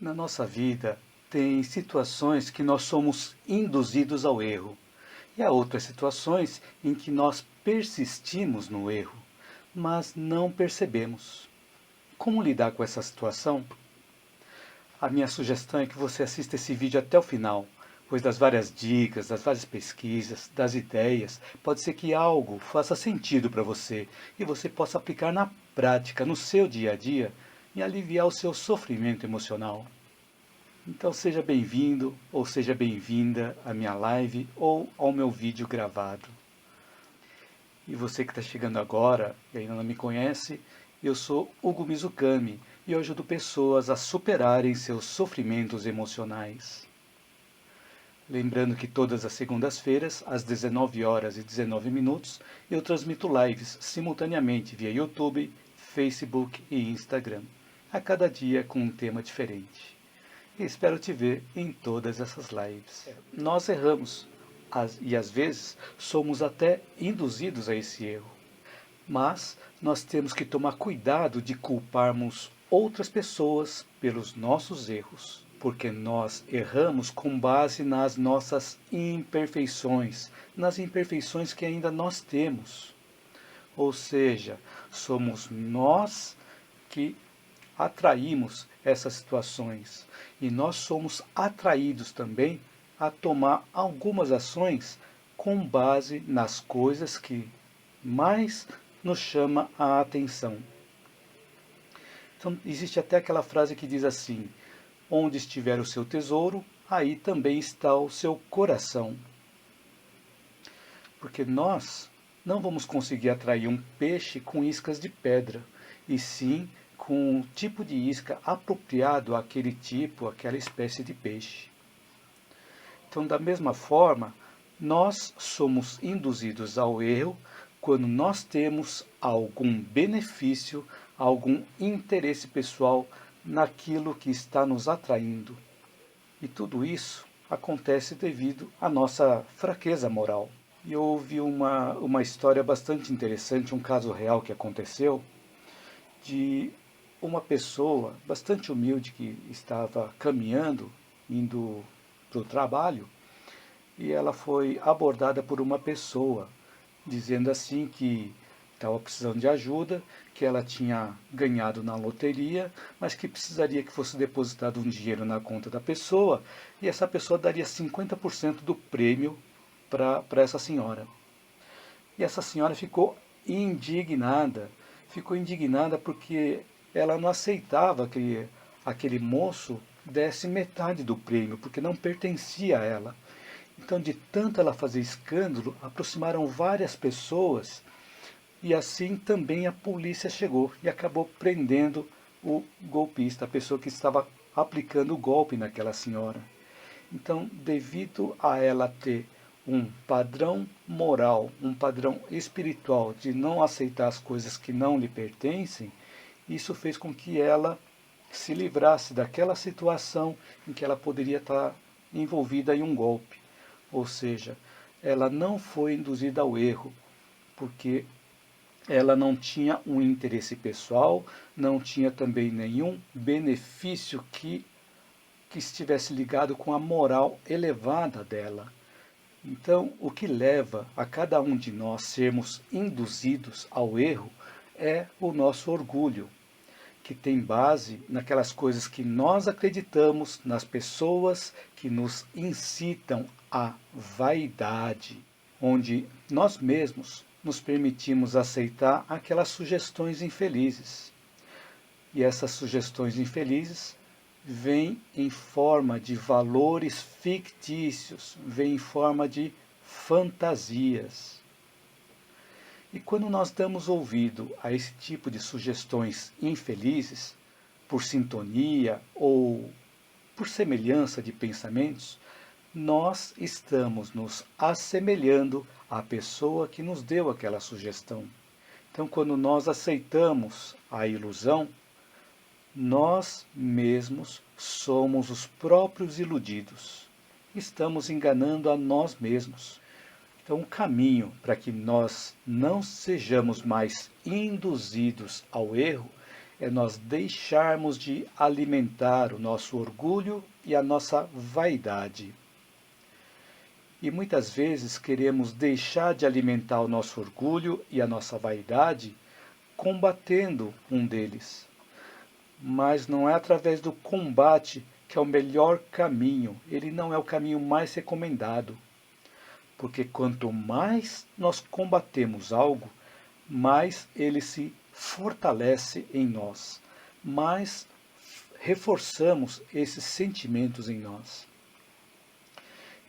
Na nossa vida, tem situações que nós somos induzidos ao erro, e há outras situações em que nós persistimos no erro, mas não percebemos. Como lidar com essa situação? A minha sugestão é que você assista esse vídeo até o final, pois das várias dicas, das várias pesquisas, das ideias, pode ser que algo faça sentido para você e você possa aplicar na prática, no seu dia a dia, e aliviar o seu sofrimento emocional. Então seja bem-vindo ou seja bem-vinda à minha live ou ao meu vídeo gravado. E você que está chegando agora e ainda não me conhece, eu sou Hugo Mizukami e eu ajudo pessoas a superarem seus sofrimentos emocionais. Lembrando que todas as segundas-feiras, às 19h19, eu transmito lives simultaneamente via YouTube, Facebook e Instagram, a cada dia com um tema diferente. E espero te ver em todas essas lives. Nós erramos e às vezes somos até induzidos a esse erro. Mas nós temos que tomar cuidado de culparmos outras pessoas pelos nossos erros, porque nós erramos com base nas nossas imperfeições, nas imperfeições que ainda nós temos. Ou seja, somos nós que atraímos essas situações e nós somos atraídos também a tomar algumas ações com base nas coisas que mais nos chama a atenção. Então existe até aquela frase que diz assim: onde estiver o seu tesouro, aí também está o seu coração. Porque nós não vamos conseguir atrair um peixe com iscas de pedra, e sim com um tipo de isca apropriado àquele tipo, àquela espécie de peixe. Então, da mesma forma, nós somos induzidos ao erro quando nós temos algum benefício, algum interesse pessoal naquilo que está nos atraindo. E tudo isso acontece devido à nossa fraqueza moral. E houve uma história bastante interessante, um caso real que aconteceu, de uma pessoa bastante humilde que estava caminhando, indo para o trabalho, e ela foi abordada por uma pessoa, dizendo assim que estava precisando de ajuda, que ela tinha ganhado na loteria, mas que precisaria que fosse depositado um dinheiro na conta da pessoa, e essa pessoa daria 50% do prêmio para essa senhora. E essa senhora ficou indignada porque ela não aceitava que aquele moço desse metade do prêmio, porque não pertencia a ela. Então, de tanto ela fazer escândalo, aproximaram várias pessoas e assim também a polícia chegou e acabou prendendo o golpista, a pessoa que estava aplicando o golpe naquela senhora. Então, devido a ela ter um padrão moral, um padrão espiritual de não aceitar as coisas que não lhe pertencem, isso fez com que ela se livrasse daquela situação em que ela poderia estar envolvida em um golpe. Ou seja, ela não foi induzida ao erro, porque ela não tinha um interesse pessoal, não tinha também nenhum benefício que estivesse ligado com a moral elevada dela. Então, o que leva a cada um de nós sermos induzidos ao erro é o nosso orgulho, que tem base naquelas coisas que nós acreditamos, nas pessoas que nos incitam à vaidade, onde nós mesmos nos permitimos aceitar aquelas sugestões infelizes. E essas sugestões infelizes vêm em forma de valores fictícios, vêm em forma de fantasias. E quando nós damos ouvido a esse tipo de sugestões infelizes, por sintonia ou por semelhança de pensamentos, nós estamos nos assemelhando à pessoa que nos deu aquela sugestão. Então, quando nós aceitamos a ilusão, nós mesmos somos os próprios iludidos. Estamos enganando a nós mesmos. Então, o caminho para que nós não sejamos mais induzidos ao erro é nós deixarmos de alimentar o nosso orgulho e a nossa vaidade. E muitas vezes queremos deixar de alimentar o nosso orgulho e a nossa vaidade combatendo um deles. Mas não é através do combate que é o melhor caminho, ele não é o caminho mais recomendado. Porque quanto mais nós combatemos algo, mais ele se fortalece em nós, mais reforçamos esses sentimentos em nós.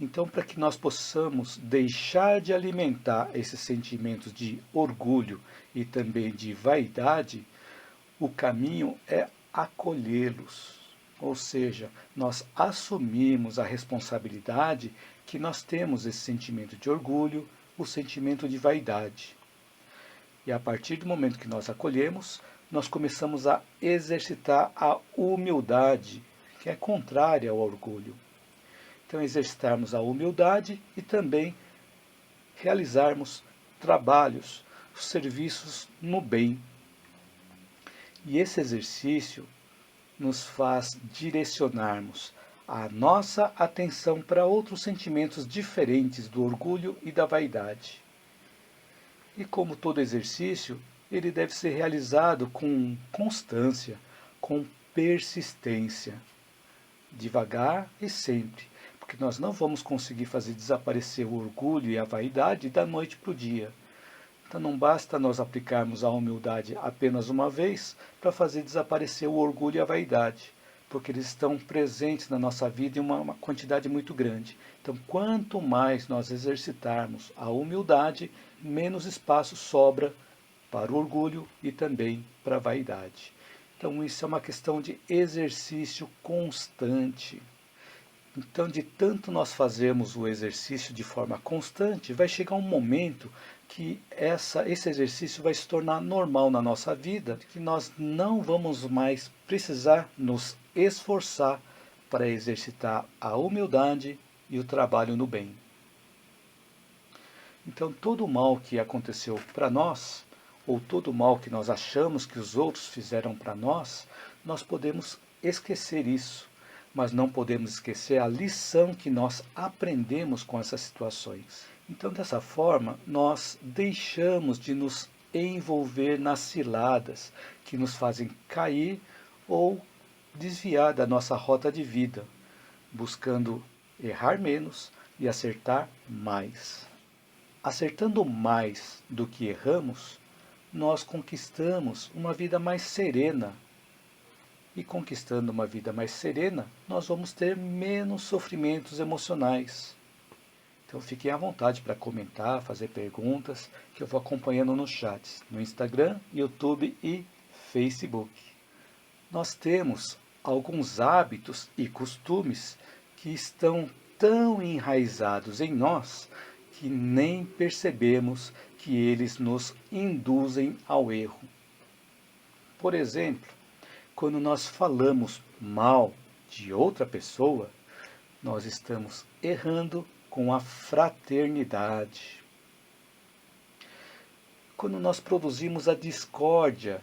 Então, para que nós possamos deixar de alimentar esses sentimentos de orgulho e também de vaidade, o caminho é acolhê-los. Ou seja, nós assumimos a responsabilidade que nós temos esse sentimento de orgulho, o sentimento de vaidade. E a partir do momento que nós acolhemos, nós começamos a exercitar a humildade, que é contrária ao orgulho. Então, exercitarmos a humildade e também realizarmos trabalhos, serviços no bem. E esse exercício nos faz direcionarmos a nossa atenção para outros sentimentos diferentes do orgulho e da vaidade. E como todo exercício, ele deve ser realizado com constância, com persistência, devagar e sempre. Porque nós não vamos conseguir fazer desaparecer o orgulho e a vaidade da noite para o dia. Então não basta nós aplicarmos a humildade apenas uma vez para fazer desaparecer o orgulho e a vaidade, porque eles estão presentes na nossa vida em uma quantidade muito grande. Então quanto mais nós exercitarmos a humildade, menos espaço sobra para o orgulho e também para a vaidade. Então isso é uma questão de exercício constante. Então, de tanto nós fazermos o exercício de forma constante, vai chegar um momento que esse exercício vai se tornar normal na nossa vida, que nós não vamos mais precisar nos esforçar para exercitar a humildade e o trabalho no bem. Então, todo o mal que aconteceu para nós, ou todo o mal que nós achamos que os outros fizeram para nós podemos esquecer isso. Mas não podemos esquecer a lição que nós aprendemos com essas situações. Então, dessa forma, nós deixamos de nos envolver nas ciladas que nos fazem cair ou desviar da nossa rota de vida, buscando errar menos e acertar mais. Acertando mais do que erramos, nós conquistamos uma vida mais serena. E conquistando uma vida mais serena, nós vamos ter menos sofrimentos emocionais. Então fiquem à vontade para comentar, fazer perguntas, que eu vou acompanhando nos chats, no Instagram, YouTube e Facebook. Nós temos alguns hábitos e costumes que estão tão enraizados em nós que nem percebemos que eles nos induzem ao erro. Por exemplo, quando nós falamos mal de outra pessoa, nós estamos errando com a fraternidade. Quando nós produzimos a discórdia,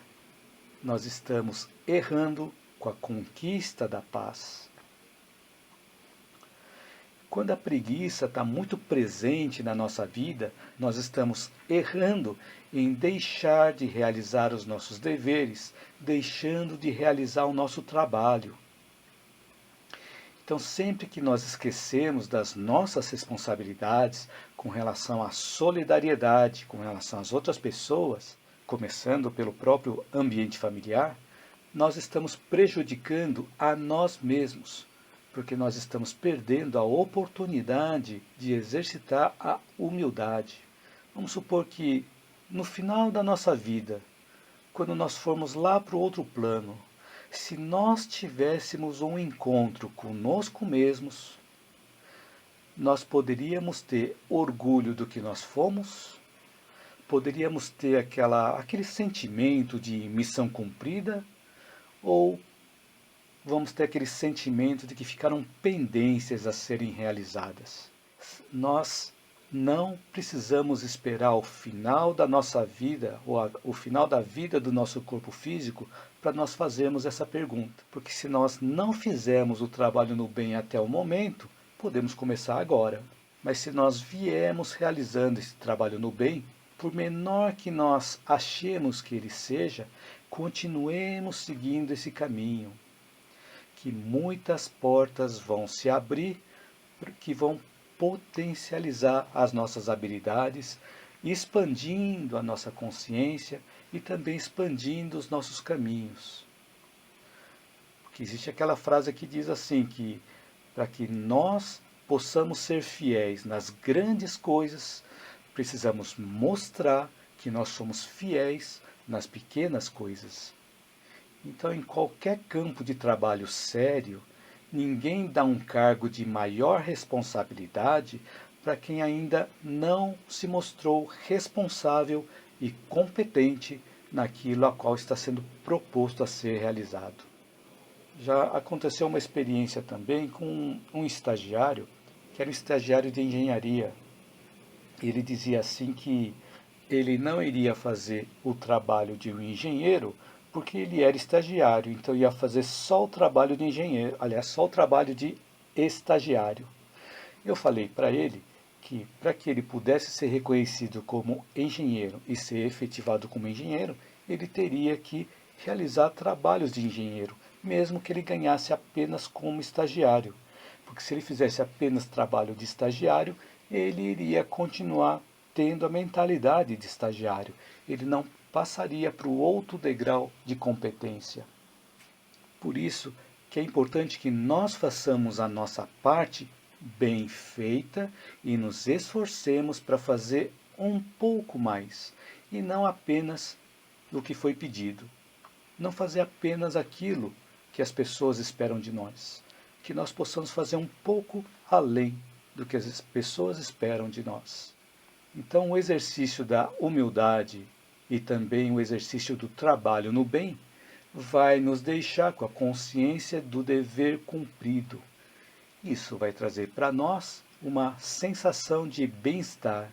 nós estamos errando com a conquista da paz. Quando a preguiça está muito presente na nossa vida, nós estamos errando em deixar de realizar os nossos deveres, deixando de realizar o nosso trabalho. Então, sempre que nós esquecemos das nossas responsabilidades com relação à solidariedade, com relação às outras pessoas, começando pelo próprio ambiente familiar, nós estamos prejudicando a nós mesmos, porque nós estamos perdendo a oportunidade de exercitar a humildade. Vamos supor que no final da nossa vida, quando nós formos lá para o outro plano, se nós tivéssemos um encontro conosco mesmos, nós poderíamos ter orgulho do que nós fomos, poderíamos ter aquele sentimento de missão cumprida, ou vamos ter aquele sentimento de que ficaram pendências a serem realizadas. Nós não precisamos esperar o final da nossa vida, ou o final da vida do nosso corpo físico, para nós fazermos essa pergunta. Porque se nós não fizermos o trabalho no bem até o momento, podemos começar agora. Mas se nós viermos realizando esse trabalho no bem, por menor que nós achemos que ele seja, continuemos seguindo esse caminho, que muitas portas vão se abrir, que vão potencializar as nossas habilidades, expandindo a nossa consciência e também expandindo os nossos caminhos. Porque existe aquela frase que diz assim, que para que nós possamos ser fiéis nas grandes coisas, precisamos mostrar que nós somos fiéis nas pequenas coisas. Então, em qualquer campo de trabalho sério, ninguém dá um cargo de maior responsabilidade para quem ainda não se mostrou responsável e competente naquilo a qual está sendo proposto a ser realizado. Já aconteceu uma experiência também com um estagiário, que era um estagiário de engenharia. Ele dizia assim que ele não iria fazer o trabalho de um engenheiro porque ele era estagiário, então ia fazer só o trabalho de engenheiro, aliás, só o trabalho de estagiário. Eu falei para ele que para que ele pudesse ser reconhecido como engenheiro e ser efetivado como engenheiro, ele teria que realizar trabalhos de engenheiro, mesmo que ele ganhasse apenas como estagiário. Porque se ele fizesse apenas trabalho de estagiário, ele iria continuar tendo a mentalidade de estagiário. Ele não passaria para o outro degrau de competência. Por isso que é importante que nós façamos a nossa parte bem feita e nos esforcemos para fazer um pouco mais, e não apenas o que foi pedido. Não fazer apenas aquilo que as pessoas esperam de nós. Que nós possamos fazer um pouco além do que as pessoas esperam de nós. Então, o exercício da humildade e também o exercício do trabalho no bem vai nos deixar com a consciência do dever cumprido. Isso vai trazer para nós uma sensação de bem-estar.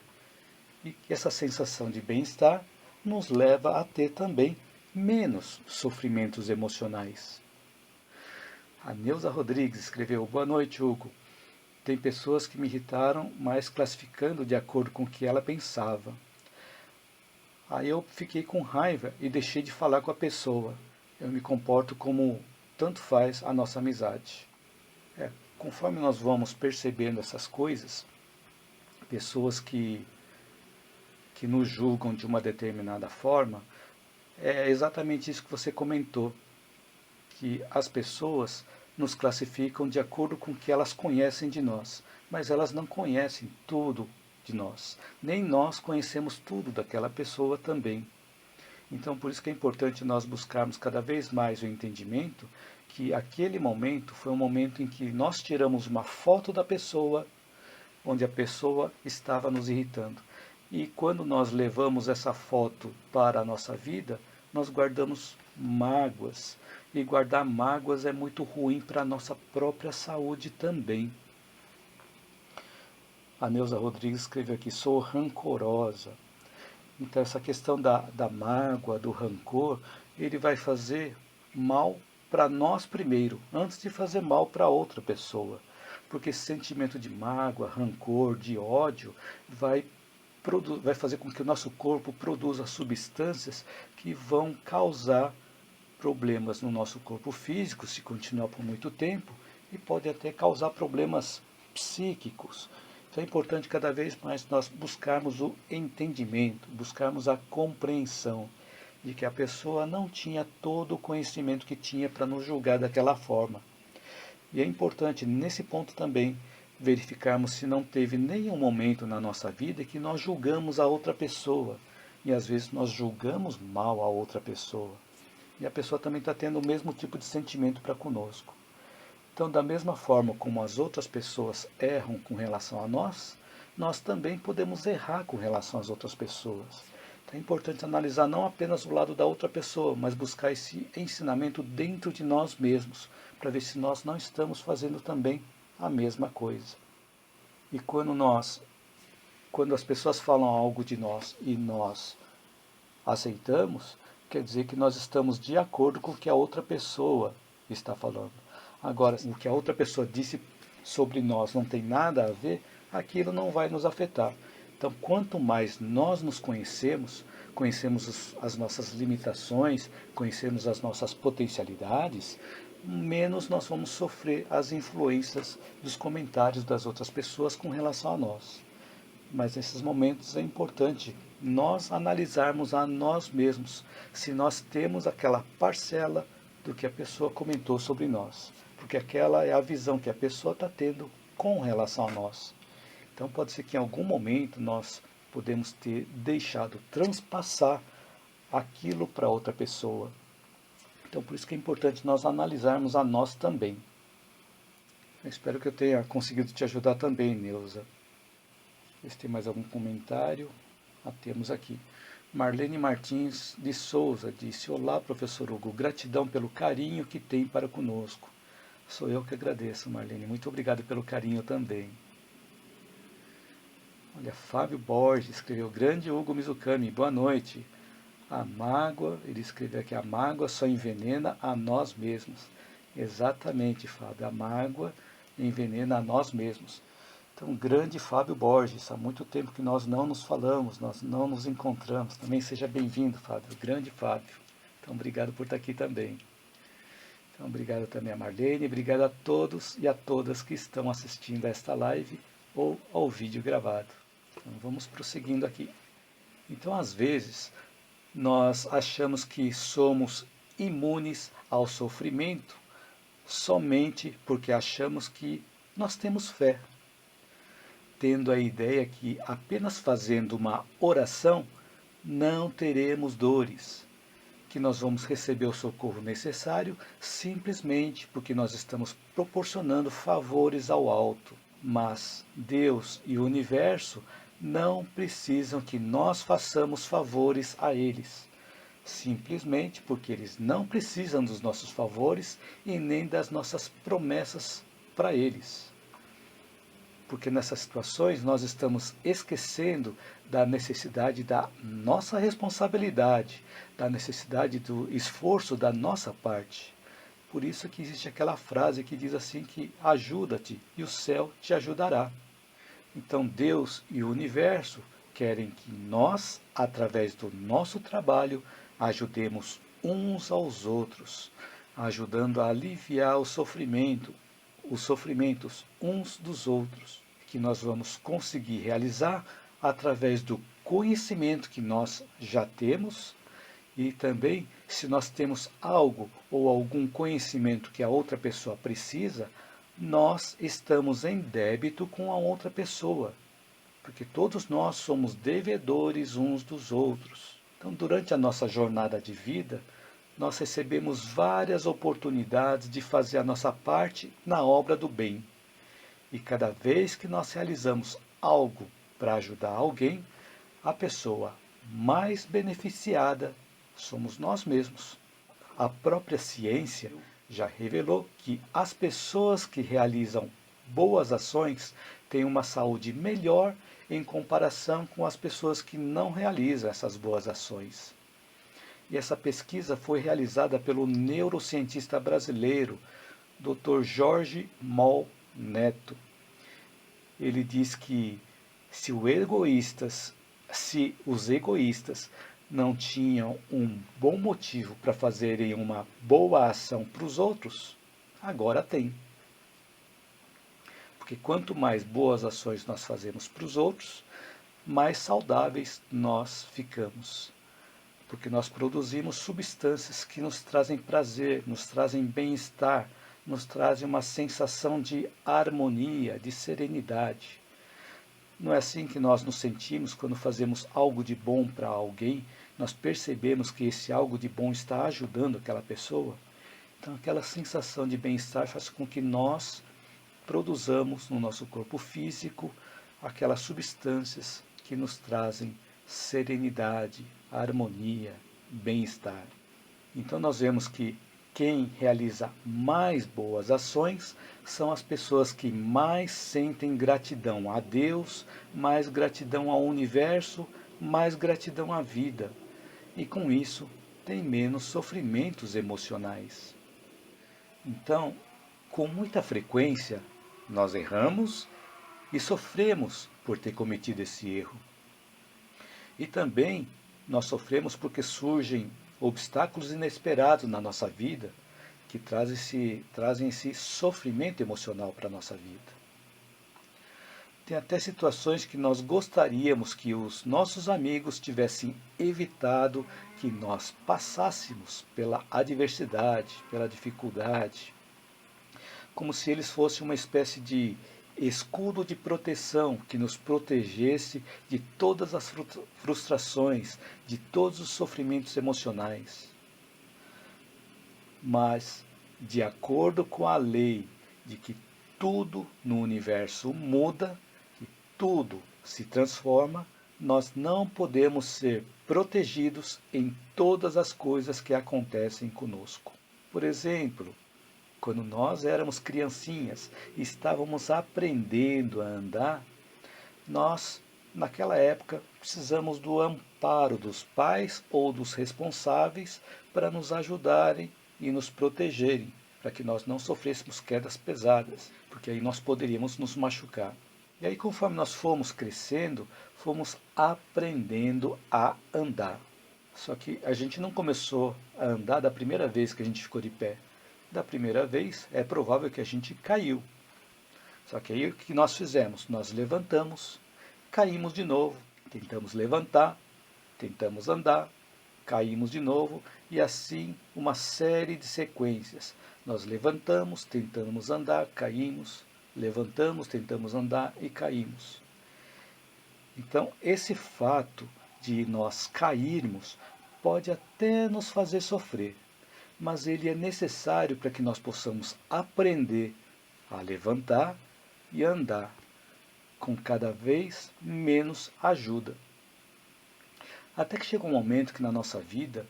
E essa sensação de bem-estar nos leva a ter também menos sofrimentos emocionais. A Neuza Rodrigues escreveu: boa noite, Hugo. Tem pessoas que me irritaram, mas classificando de acordo com o que ela pensava. Aí eu fiquei com raiva e deixei de falar com a pessoa. Eu me comporto como tanto faz a nossa amizade. Conforme nós vamos percebendo essas coisas, pessoas que nos julgam de uma determinada forma, é exatamente isso que você comentou, que as pessoas nos classificam de acordo com o que elas conhecem de nós, mas elas não conhecem tudo de nós, nem nós conhecemos tudo daquela pessoa também. Então, por isso que é importante nós buscarmos cada vez mais o entendimento que aquele momento foi um momento em que nós tiramos uma foto da pessoa, onde a pessoa estava nos irritando. E quando nós levamos essa foto para a nossa vida, nós guardamos mágoas. E guardar mágoas é muito ruim para a nossa própria saúde também. A Neuza Rodrigues escreveu aqui: sou rancorosa. Então essa questão da mágoa, do rancor, ele vai fazer mal para nós primeiro, antes de fazer mal para outra pessoa. Porque esse sentimento de mágoa, rancor, de ódio, vai fazer com que o nosso corpo produza substâncias que vão causar problemas no nosso corpo físico, se continuar por muito tempo, e pode até causar problemas psíquicos. Então é importante cada vez mais nós buscarmos o entendimento, buscarmos a compreensão de que a pessoa não tinha todo o conhecimento que tinha para nos julgar daquela forma. E é importante, nesse ponto também, verificarmos se não teve nenhum momento na nossa vida que nós julgamos a outra pessoa. E às vezes nós julgamos mal a outra pessoa. E a pessoa também está tendo o mesmo tipo de sentimento para conosco. Então, da mesma forma como as outras pessoas erram com relação a nós, nós também podemos errar com relação às outras pessoas. Então, é importante analisar não apenas o lado da outra pessoa, mas buscar esse ensinamento dentro de nós mesmos, para ver se nós não estamos fazendo também a mesma coisa. E quando nós quando as pessoas falam algo de nós e nós aceitamos, quer dizer que nós estamos de acordo com o que a outra pessoa está falando. Agora, o que a outra pessoa disse sobre nós não tem nada a ver, aquilo não vai nos afetar. Então, quanto mais nós nos conhecemos, conhecemos as nossas limitações, conhecemos as nossas potencialidades, menos nós vamos sofrer as influências dos comentários das outras pessoas com relação a nós. Mas nesses momentos é importante nós analisarmos a nós mesmos, se nós temos aquela parcela do que a pessoa comentou sobre nós, porque aquela é a visão que a pessoa está tendo com relação a nós. Então pode ser que em algum momento nós podemos ter deixado transpassar aquilo para outra pessoa. Então por isso que é importante nós analisarmos a nós também. Eu espero que eu tenha conseguido te ajudar também, Neuza. Se tem mais algum comentário, temos aqui. Marlene Martins de Souza disse: olá, professor Hugo, gratidão pelo carinho que tem para conosco. Sou eu que agradeço, Marlene. Muito obrigado pelo carinho também. Olha, Fábio Borges escreveu: grande Hugo Mizukami, boa noite. A mágoa, ele escreveu aqui: a mágoa só envenena a nós mesmos. Exatamente, Fábio, a mágoa envenena a nós mesmos. Então, grande Fábio Borges, há muito tempo que nós não nos falamos, nós não nos encontramos. Também seja bem-vindo, Fábio, grande Fábio. Então, obrigado por estar aqui também. Então, obrigado também a Marlene, obrigado a todos e a todas que estão assistindo a esta live ou ao vídeo gravado. Então, vamos prosseguindo aqui. Então, às vezes, nós achamos que somos imunes ao sofrimento somente porque achamos que nós temos fé, tendo a ideia que apenas fazendo uma oração não teremos dores, que nós vamos receber o socorro necessário simplesmente porque nós estamos proporcionando favores ao alto. Mas Deus e o universo não precisam que nós façamos favores a eles, simplesmente porque eles não precisam dos nossos favores e nem das nossas promessas para eles. Porque nessas situações nós estamos esquecendo da necessidade da nossa responsabilidade, da necessidade do esforço da nossa parte. Por isso que existe aquela frase que diz assim que ajuda-te e o céu te ajudará. Então Deus e o universo querem que nós, através do nosso trabalho, ajudemos uns aos outros, ajudando a aliviar os sofrimentos uns dos outros, que nós vamos conseguir realizar através do conhecimento que nós já temos e também, se nós temos algo ou algum conhecimento que a outra pessoa precisa, nós estamos em débito com a outra pessoa, porque todos nós somos devedores uns dos outros. Então, durante a nossa jornada de vida, nós recebemos várias oportunidades de fazer a nossa parte na obra do bem. E cada vez que nós realizamos algo para ajudar alguém, a pessoa mais beneficiada somos nós mesmos. A própria ciência já revelou que as pessoas que realizam boas ações têm uma saúde melhor em comparação com as pessoas que não realizam essas boas ações. E essa pesquisa foi realizada pelo neurocientista brasileiro, Dr. Jorge Moll Neto. Ele diz que se os egoístas não tinham um bom motivo para fazerem uma boa ação para os outros, agora tem. Porque quanto mais boas ações nós fazemos para os outros, mais saudáveis nós ficamos. Porque nós produzimos substâncias que nos trazem prazer, nos trazem bem-estar, nos trazem uma sensação de harmonia, de serenidade. Não é assim que nós nos sentimos quando fazemos algo de bom para alguém, nós percebemos que esse algo de bom está ajudando aquela pessoa? Então aquela sensação de bem-estar faz com que nós produzamos no nosso corpo físico aquelas substâncias que nos trazem serenidade, harmonia, bem-estar. Então nós vemos que quem realiza mais boas ações são as pessoas que mais sentem gratidão a Deus, mais gratidão ao universo, mais gratidão à vida. E com isso, tem menos sofrimentos emocionais. Então, com muita frequência, nós erramos e sofremos por ter cometido esse erro. E também nós sofremos porque surgem obstáculos inesperados na nossa vida que trazem esse sofrimento emocional para a nossa vida. Tem até situações que nós gostaríamos que os nossos amigos tivessem evitado que nós passássemos pela adversidade, pela dificuldade, como se eles fossem uma espécie de escudo de proteção que nos protegesse de todas as frustrações, de todos os sofrimentos emocionais. Mas, de acordo com a lei de que tudo no universo muda, que tudo se transforma, nós não podemos ser protegidos em todas as coisas que acontecem conosco. Por exemplo, quando nós éramos criancinhas e estávamos aprendendo a andar, nós, naquela época, precisamos do amparo dos pais ou dos responsáveis para nos ajudarem e nos protegerem, para que nós não sofrêssemos quedas pesadas, porque aí nós poderíamos nos machucar. E aí, conforme nós fomos crescendo, fomos aprendendo a andar. Só que a gente não começou a andar da primeira vez que a gente ficou de pé. Da primeira vez, é provável que a gente caiu. Só que aí o que nós fizemos? Nós levantamos, caímos de novo, tentamos levantar, tentamos andar, caímos de novo, e assim uma série de sequências. Nós levantamos, tentamos andar, caímos, levantamos, tentamos andar e caímos. Então, esse fato de nós cairmos pode até nos fazer sofrer, mas ele é necessário para que nós possamos aprender a levantar e andar com cada vez menos ajuda. Até que chega um momento que na nossa vida,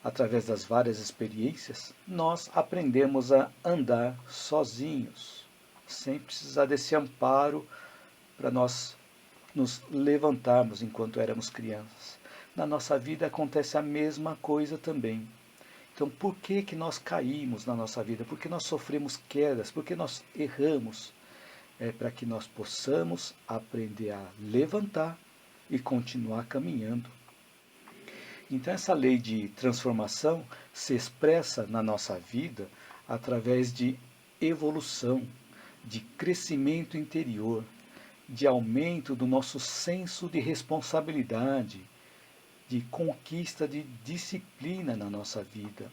através das várias experiências, nós aprendemos a andar sozinhos, sem precisar desse amparo para nós nos levantarmos enquanto éramos crianças. Na nossa vida acontece a mesma coisa também. Então, por que que nós caímos na nossa vida? Por que nós sofremos quedas? Por que nós erramos? É para que nós possamos aprender a levantar e continuar caminhando. Então, essa lei de transformação se expressa na nossa vida através de evolução, de crescimento interior, de aumento do nosso senso de responsabilidade, de conquista de disciplina na nossa vida,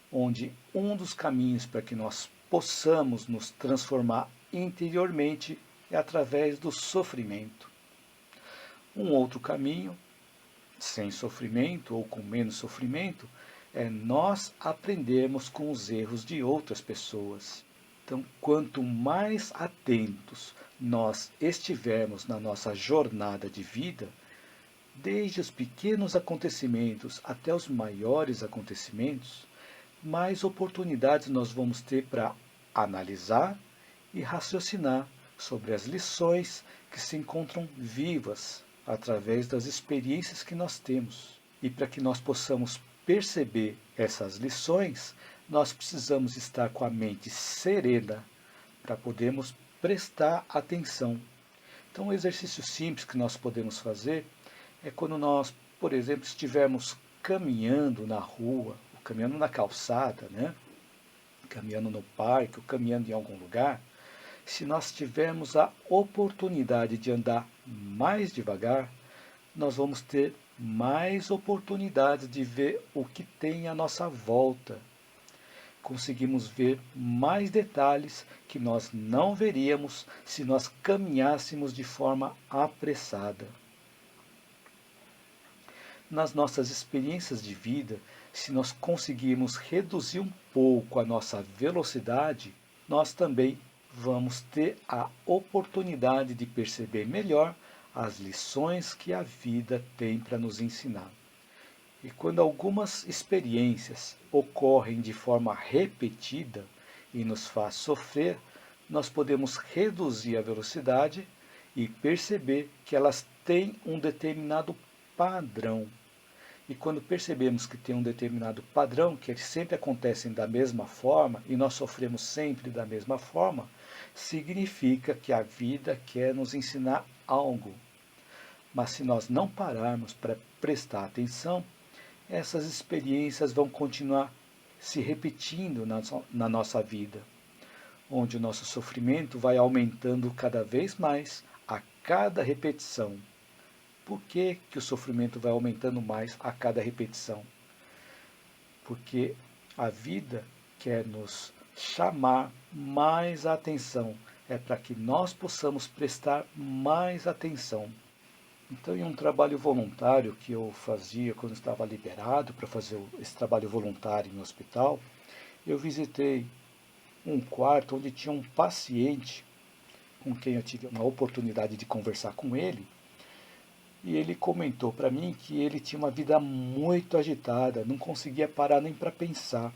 onde um dos caminhos para que nós possamos nos transformar interiormente é através do sofrimento. Um outro caminho, sem sofrimento ou com menos sofrimento, é nós aprendermos com os erros de outras pessoas. Então, quanto mais atentos nós estivermos na nossa jornada de vida, desde os pequenos acontecimentos até os maiores acontecimentos, mais oportunidades nós vamos ter para analisar e raciocinar sobre as lições que se encontram vivas através das experiências que nós temos. E para que nós possamos perceber essas lições, nós precisamos estar com a mente serena para podermos prestar atenção. Então, um exercício simples que nós podemos fazer é quando nós, por exemplo, estivermos caminhando na rua, ou caminhando na calçada, né? Caminhando no parque, ou caminhando em algum lugar, se nós tivermos a oportunidade de andar mais devagar, nós vamos ter mais oportunidades de ver o que tem à nossa volta. Conseguimos ver mais detalhes que nós não veríamos se nós caminhássemos de forma apressada. Nas nossas experiências de vida, se nós conseguirmos reduzir um pouco a nossa velocidade, nós também vamos ter a oportunidade de perceber melhor as lições que a vida tem para nos ensinar. E quando algumas experiências ocorrem de forma repetida e nos faz sofrer, nós podemos reduzir a velocidade e perceber que elas têm um determinado padrão. E quando percebemos que tem um determinado padrão, que eles sempre acontecem da mesma forma e nós sofremos sempre da mesma forma, significa que a vida quer nos ensinar algo. Mas se nós não pararmos para prestar atenção, essas experiências vão continuar se repetindo na nossa vida, onde o nosso sofrimento vai aumentando cada vez mais a cada repetição. Por que o sofrimento vai aumentando mais a cada repetição? Porque a vida quer nos chamar mais a atenção, é para que nós possamos prestar mais atenção. Então, em um trabalho voluntário que eu fazia quando estava liberado para fazer esse trabalho voluntário no hospital, eu visitei um quarto onde tinha um paciente com quem eu tive uma oportunidade de conversar com ele, e ele comentou para mim que ele tinha uma vida muito agitada, não conseguia parar nem para pensar.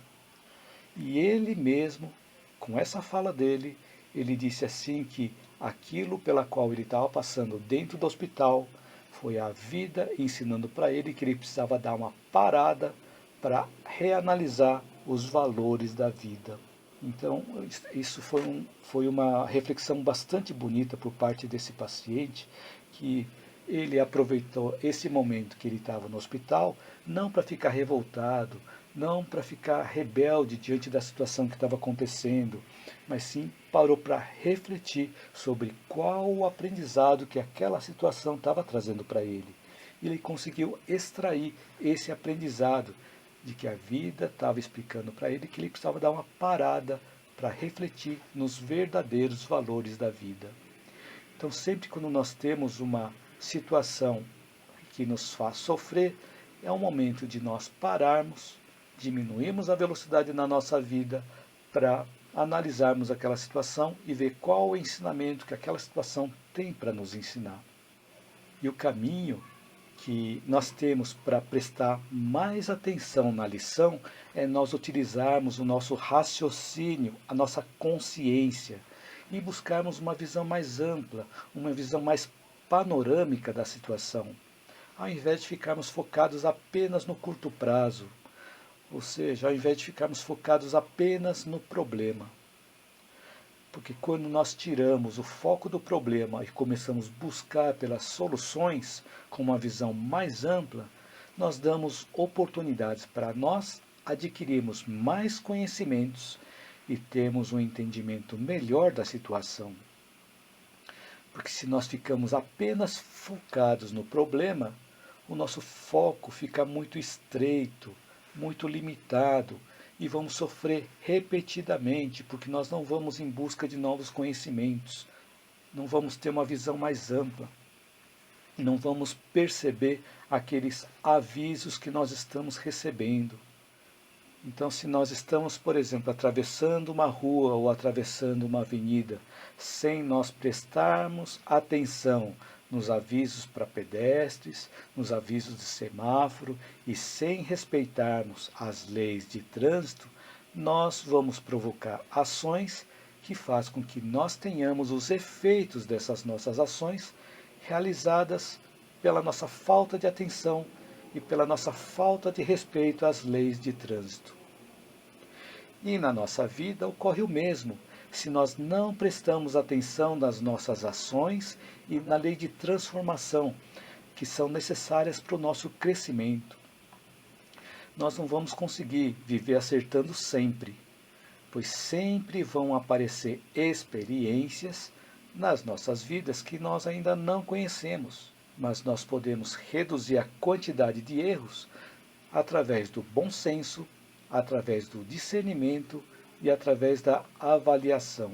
E ele mesmo, com essa fala dele, ele disse assim que aquilo pela qual ele estava passando dentro do hospital foi a vida ensinando para ele que ele precisava dar uma parada para reanalisar os valores da vida. Então, isso foi uma reflexão bastante bonita por parte desse paciente, que ele aproveitou esse momento que ele estava no hospital, não para ficar revoltado, não para ficar rebelde diante da situação que estava acontecendo, mas sim parou para refletir sobre qual o aprendizado que aquela situação estava trazendo para ele. E ele conseguiu extrair esse aprendizado de que a vida estava explicando para ele que ele precisava dar uma parada para refletir nos verdadeiros valores da vida. Então, sempre quando nós temos uma situação que nos faz sofrer, é um momento de nós pararmos, diminuirmos a velocidade na nossa vida para analisarmos aquela situação e ver qual o ensinamento que aquela situação tem para nos ensinar. E o caminho que nós temos para prestar mais atenção na lição é nós utilizarmos o nosso raciocínio, a nossa consciência e buscarmos uma visão mais ampla, uma visão mais panorâmica da situação, ao invés de ficarmos focados apenas no curto prazo, ou seja, ao invés de ficarmos focados apenas no problema. Porque quando nós tiramos o foco do problema e começamos a buscar pelas soluções com uma visão mais ampla, nós damos oportunidades para nós adquirirmos mais conhecimentos e termos um entendimento melhor da situação. Porque se nós ficamos apenas focados no problema, o nosso foco fica muito estreito, muito limitado, e vamos sofrer repetidamente, porque nós não vamos em busca de novos conhecimentos, não vamos ter uma visão mais ampla, não vamos perceber aqueles avisos que nós estamos recebendo. Então, se nós estamos, por exemplo, atravessando uma rua ou atravessando uma avenida, sem nós prestarmos atenção nos avisos para pedestres, nos avisos de semáforo e sem respeitarmos as leis de trânsito, nós vamos provocar ações que fazem com que nós tenhamos os efeitos dessas nossas ações realizadas pela nossa falta de atenção e pela nossa falta de respeito às leis de trânsito. E na nossa vida ocorre o mesmo, se nós não prestamos atenção nas nossas ações e na lei de transformação, que são necessárias para o nosso crescimento. Nós não vamos conseguir viver acertando sempre, pois sempre vão aparecer experiências nas nossas vidas que nós ainda não conhecemos, mas nós podemos reduzir a quantidade de erros através do bom senso, através do discernimento e através da avaliação,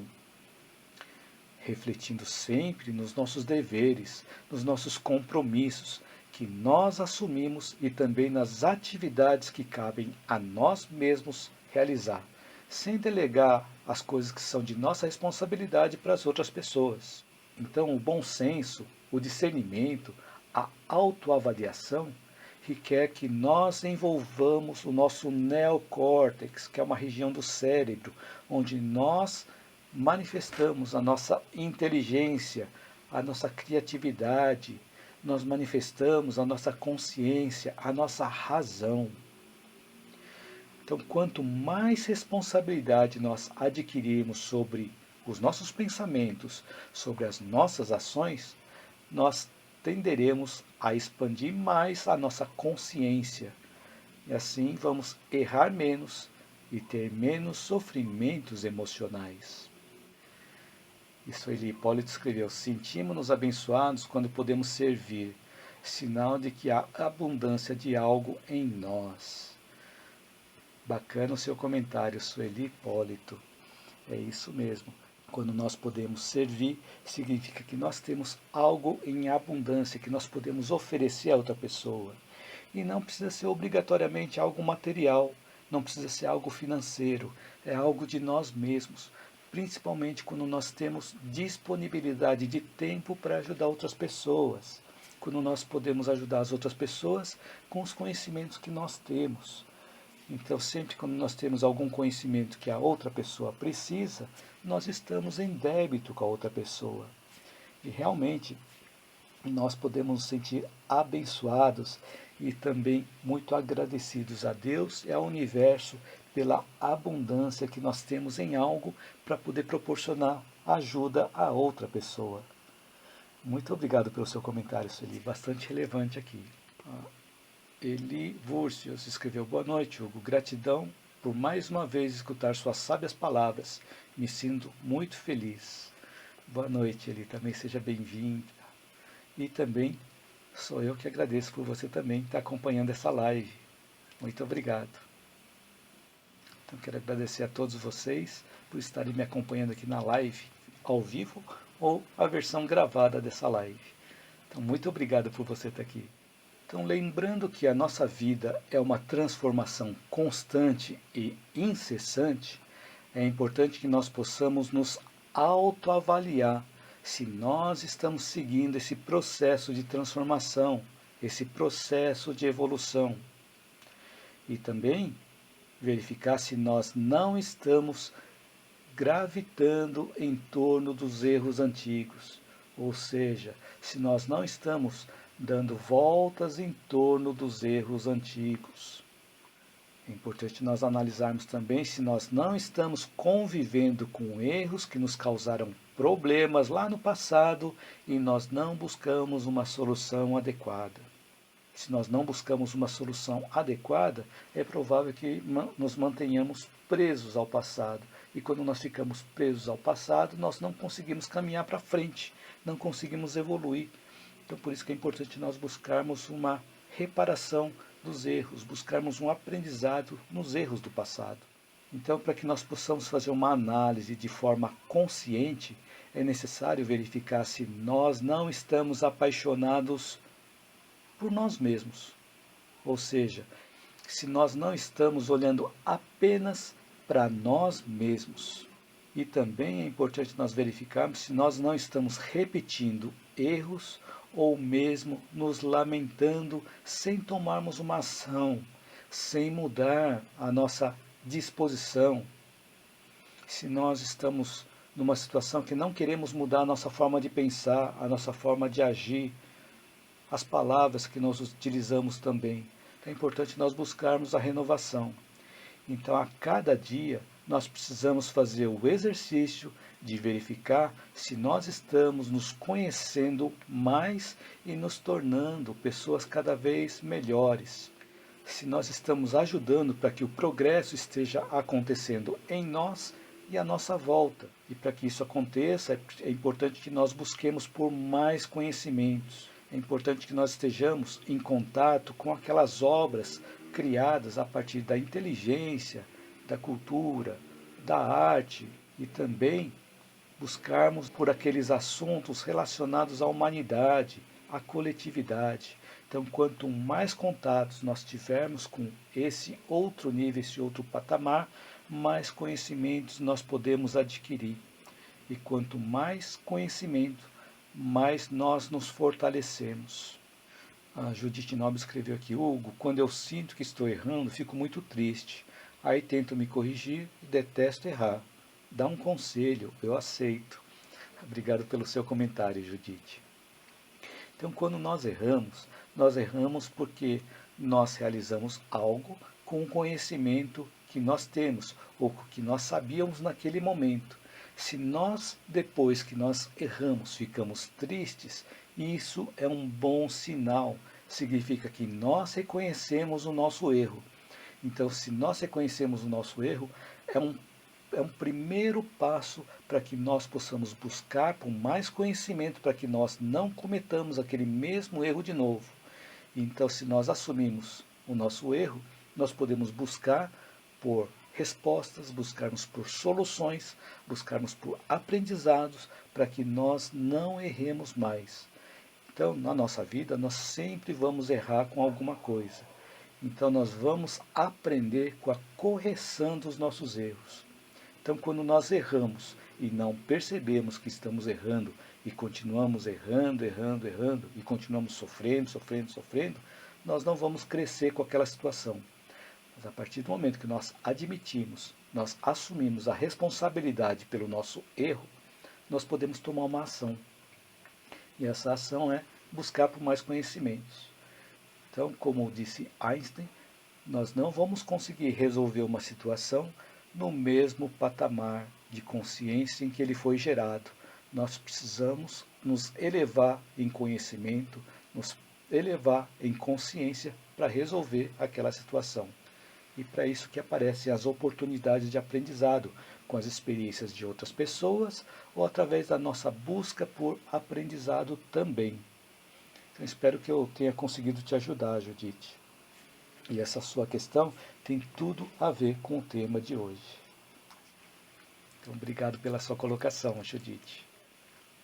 refletindo sempre nos nossos deveres, nos nossos compromissos que nós assumimos e também nas atividades que cabem a nós mesmos realizar, sem delegar as coisas que são de nossa responsabilidade para as outras pessoas. Então, o bom senso, o discernimento, a autoavaliação que quer que nós envolvamos o nosso neocórtex, que é uma região do cérebro, onde nós manifestamos a nossa inteligência, a nossa criatividade, nós manifestamos a nossa consciência, a nossa razão. Então, quanto mais responsabilidade nós adquirirmos sobre os nossos pensamentos, sobre as nossas ações, nós tenderemos a expandir mais a nossa consciência. E assim vamos errar menos e ter menos sofrimentos emocionais. Isso ele, Hipólito escreveu: sentimos-nos abençoados quando podemos servir, sinal de que há abundância de algo em nós. Bacana o seu comentário, Sueli Hipólito. É isso mesmo. Quando nós podemos servir, significa que nós temos algo em abundância, que nós podemos oferecer a outra pessoa. E não precisa ser obrigatoriamente algo material, não precisa ser algo financeiro, é algo de nós mesmos. Principalmente quando nós temos disponibilidade de tempo para ajudar outras pessoas. Quando nós podemos ajudar as outras pessoas com os conhecimentos que nós temos. Então, sempre quando nós temos algum conhecimento que a outra pessoa precisa, nós estamos em débito com a outra pessoa. E realmente, nós podemos nos sentir abençoados e também muito agradecidos a Deus e ao universo pela abundância que nós temos em algo para poder proporcionar ajuda a outra pessoa. Muito obrigado pelo seu comentário, Sueli, bastante relevante aqui. Eli Vúrcios escreveu: boa noite, Hugo. Gratidão por mais uma vez escutar suas sábias palavras. Me sinto muito feliz. Boa noite, Eli. Também seja bem-vinda. E também sou eu que agradeço por você também estar acompanhando essa live. Muito obrigado. Então, quero agradecer a todos vocês por estarem me acompanhando aqui na live, ao vivo, ou a versão gravada dessa live. Então, muito obrigado por você estar aqui. Então, lembrando que a nossa vida é uma transformação constante e incessante, é importante que nós possamos nos autoavaliar se nós estamos seguindo esse processo de transformação, esse processo de evolução. E também verificar se nós não estamos gravitando em torno dos erros antigos, ou seja, se nós não estamos dando voltas em torno dos erros antigos. É importante nós analisarmos também se nós não estamos convivendo com erros que nos causaram problemas lá no passado e nós não buscamos uma solução adequada. Se nós não buscamos uma solução adequada, é provável que nos mantenhamos presos ao passado. E quando nós ficamos presos ao passado, nós não conseguimos caminhar para frente, não conseguimos evoluir. Então, por isso que é importante nós buscarmos uma reparação dos erros, buscarmos um aprendizado nos erros do passado. Então, para que nós possamos fazer uma análise de forma consciente, é necessário verificar se nós não estamos apaixonados por nós mesmos. Ou seja, se nós não estamos olhando apenas para nós mesmos. E também é importante nós verificarmos se nós não estamos repetindo erros ou mesmo nos lamentando sem tomarmos uma ação, sem mudar a nossa disposição. Se nós estamos numa situação que não queremos mudar a nossa forma de pensar, a nossa forma de agir, as palavras que nós utilizamos também. É importante nós buscarmos a renovação. Então, a cada dia, nós precisamos fazer o exercício de verificar se nós estamos nos conhecendo mais e nos tornando pessoas cada vez melhores. Se nós estamos ajudando para que o progresso esteja acontecendo em nós e à nossa volta. E para que isso aconteça, é importante que nós busquemos por mais conhecimentos. É importante que nós estejamos em contato com aquelas obras criadas a partir da inteligência, da cultura, da arte e também buscarmos por aqueles assuntos relacionados à humanidade, à coletividade. Então, quanto mais contatos nós tivermos com esse outro nível, esse outro patamar, mais conhecimentos nós podemos adquirir. E quanto mais conhecimento, mais nós nos fortalecemos. A Judite Nobre escreveu aqui: Hugo, quando eu sinto que estou errando, fico muito triste. Aí tento me corrigir e detesto errar. Dá um conselho, eu aceito. Obrigado pelo seu comentário, Judite. Então, quando nós erramos porque nós realizamos algo com o conhecimento que nós temos, ou que nós sabíamos naquele momento. Se nós, depois que nós erramos, ficamos tristes, isso é um bom sinal. Significa que nós reconhecemos o nosso erro. Então, se nós reconhecemos o nosso erro, é um primeiro passo para que nós possamos buscar por mais conhecimento, para que nós não cometamos aquele mesmo erro de novo. Então, se nós assumimos o nosso erro, nós podemos buscar por respostas, buscarmos por soluções, buscarmos por aprendizados, para que nós não erremos mais. Então, na nossa vida, nós sempre vamos errar com alguma coisa. Então, nós vamos aprender com a correção dos nossos erros. Então, quando nós erramos e não percebemos que estamos errando e continuamos errando, e continuamos sofrendo, nós não vamos crescer com aquela situação. Mas a partir do momento que nós admitimos, nós assumimos a responsabilidade pelo nosso erro, nós podemos tomar uma ação. E essa ação é buscar por mais conhecimentos. Então, como disse Einstein, nós não vamos conseguir resolver uma situação no mesmo patamar de consciência em que ele foi gerado. Nós precisamos nos elevar em conhecimento, nos elevar em consciência para resolver aquela situação. E para isso que aparecem as oportunidades de aprendizado, com as experiências de outras pessoas ou através da nossa busca por aprendizado também. Então, espero que eu tenha conseguido te ajudar, Judite. E essa sua questão tem tudo a ver com o tema de hoje. Então, obrigado pela sua colocação, Judite.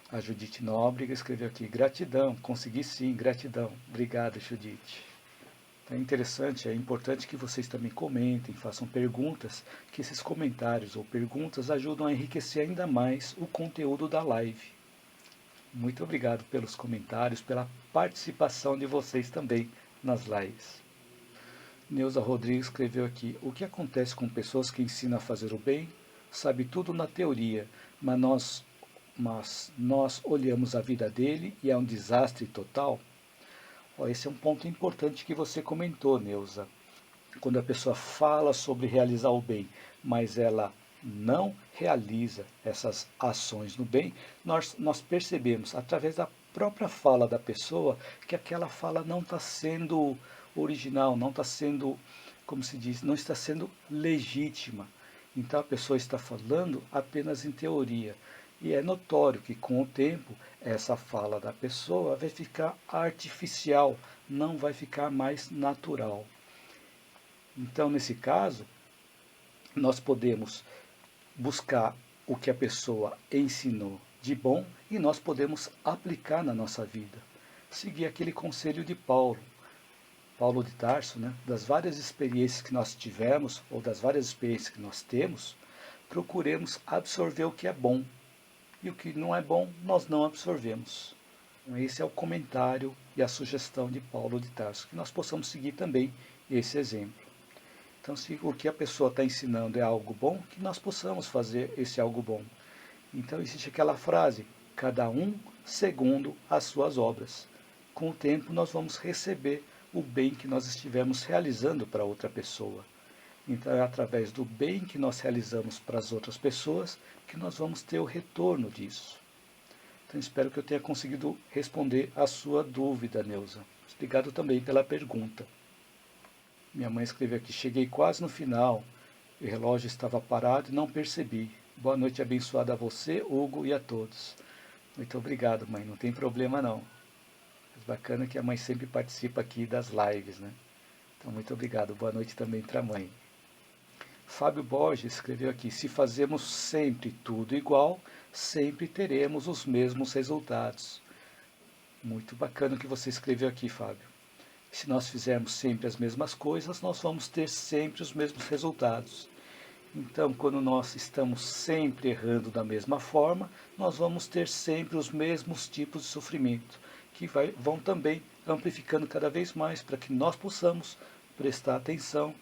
A Judite Nóbrega escreveu aqui: gratidão, consegui sim, gratidão. Obrigado, Judite. Então, é interessante, é importante que vocês também comentem, façam perguntas, que esses comentários ou perguntas ajudam a enriquecer ainda mais o conteúdo da live. Muito obrigado pelos comentários, pela participação de vocês também nas lives. Neuza Rodrigues escreveu aqui: o que acontece com pessoas que ensinam a fazer o bem? Sabe tudo na teoria, mas nós olhamos a vida dele e é um desastre total? Esse é um ponto importante que você comentou, Neuza. Quando a pessoa fala sobre realizar o bem, mas ela não realiza essas ações no bem, nós percebemos, através da própria fala da pessoa, que aquela fala não está sendo original, não está sendo, como se diz, não está sendo legítima. Então a pessoa está falando apenas em teoria. E é notório que com o tempo essa fala da pessoa vai ficar artificial, não vai ficar mais natural. Então, nesse caso, nós podemos buscar o que a pessoa ensinou de bom e nós podemos aplicar na nossa vida. Seguir aquele conselho de Paulo de Tarso, né? Das várias experiências que nós tivemos, ou das várias experiências que nós temos, procuremos absorver o que é bom. E o que não é bom, nós não absorvemos. Então, esse é o comentário e a sugestão de Paulo de Tarso, que nós possamos seguir também esse exemplo. Então, se o que a pessoa está ensinando é algo bom, que nós possamos fazer esse algo bom. Então, existe aquela frase: cada um segundo as suas obras. Com o tempo, nós vamos receber o bem que nós estivermos realizando para outra pessoa. Então, é através do bem que nós realizamos para as outras pessoas que nós vamos ter o retorno disso. Então, espero que eu tenha conseguido responder a sua dúvida, Neuza. Obrigado também pela pergunta. Minha mãe escreveu aqui: cheguei quase no final, o relógio estava parado e não percebi. Boa noite abençoada a você, Hugo, e a todos. Muito obrigado, mãe. Não tem problema, não. É bacana que a mãe sempre participa aqui das lives, né? Então, muito obrigado. Boa noite também para a mãe. Fábio Borges escreveu aqui: se fazemos sempre tudo igual, sempre teremos os mesmos resultados. Muito bacana o que você escreveu aqui, Fábio. Se nós fizermos sempre as mesmas coisas, nós vamos ter sempre os mesmos resultados. Então, quando nós estamos sempre errando da mesma forma, nós vamos ter sempre os mesmos tipos de sofrimento, que vão também amplificando cada vez mais para que nós possamos prestar atenção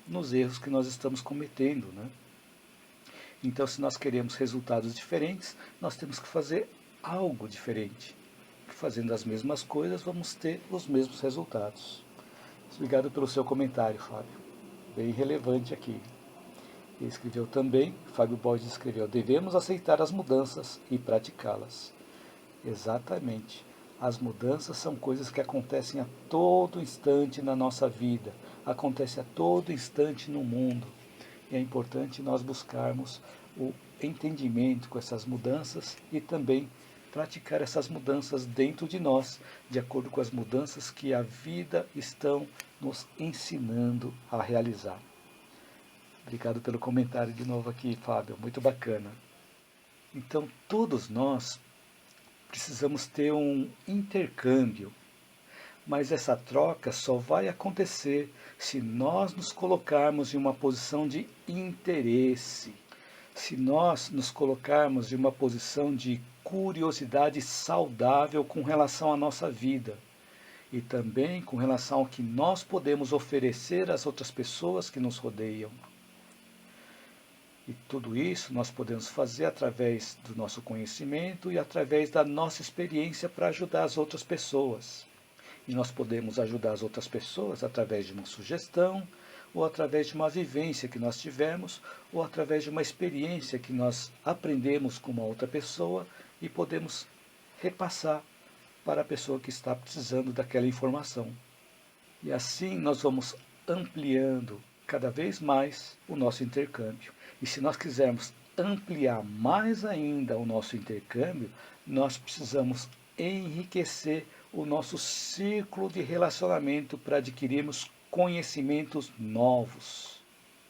nos erros que nós estamos cometendo, né? Então, se nós queremos resultados diferentes, nós temos que fazer algo diferente. Fazendo as mesmas coisas, vamos ter os mesmos resultados. Obrigado pelo seu comentário, Fábio. Bem relevante aqui. Ele escreveu também, Fábio Borges escreveu, devemos aceitar as mudanças e praticá-las. Exatamente. As mudanças são coisas que acontecem a todo instante na nossa vida, acontecem a todo instante no mundo. E é importante nós buscarmos o entendimento com essas mudanças e também praticar essas mudanças dentro de nós, de acordo com as mudanças que a vida estão nos ensinando a realizar. Obrigado pelo comentário de novo aqui, Fábio, muito bacana. Então, todos nós precisamos ter um intercâmbio, mas essa troca só vai acontecer se nós nos colocarmos em uma posição de interesse, se nós nos colocarmos em uma posição de curiosidade saudável com relação à nossa vida e também com relação ao que nós podemos oferecer às outras pessoas que nos rodeiam. E tudo isso nós podemos fazer através do nosso conhecimento e através da nossa experiência para ajudar as outras pessoas. E nós podemos ajudar as outras pessoas através de uma sugestão, ou através de uma vivência que nós tivemos, ou através de uma experiência que nós aprendemos com uma outra pessoa e podemos repassar para a pessoa que está precisando daquela informação. E assim nós vamos ampliando cada vez mais o nosso intercâmbio. E se nós quisermos ampliar mais ainda o nosso intercâmbio, nós precisamos enriquecer o nosso círculo de relacionamento para adquirirmos conhecimentos novos.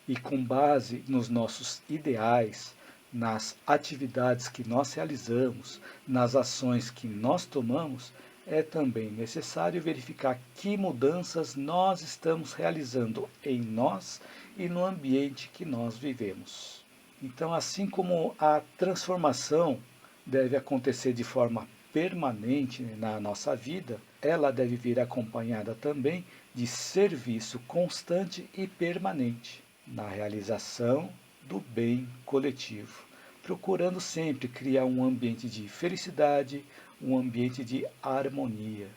E com base nos nossos ideais, nas atividades que nós realizamos, nas ações que nós tomamos, é também necessário verificar que mudanças nós estamos realizando em nós e no ambiente que nós vivemos. Então, assim como a transformação deve acontecer de forma permanente na nossa vida, ela deve vir acompanhada também de serviço constante e permanente na realização do bem coletivo, procurando sempre criar um ambiente de felicidade, um ambiente de harmonia.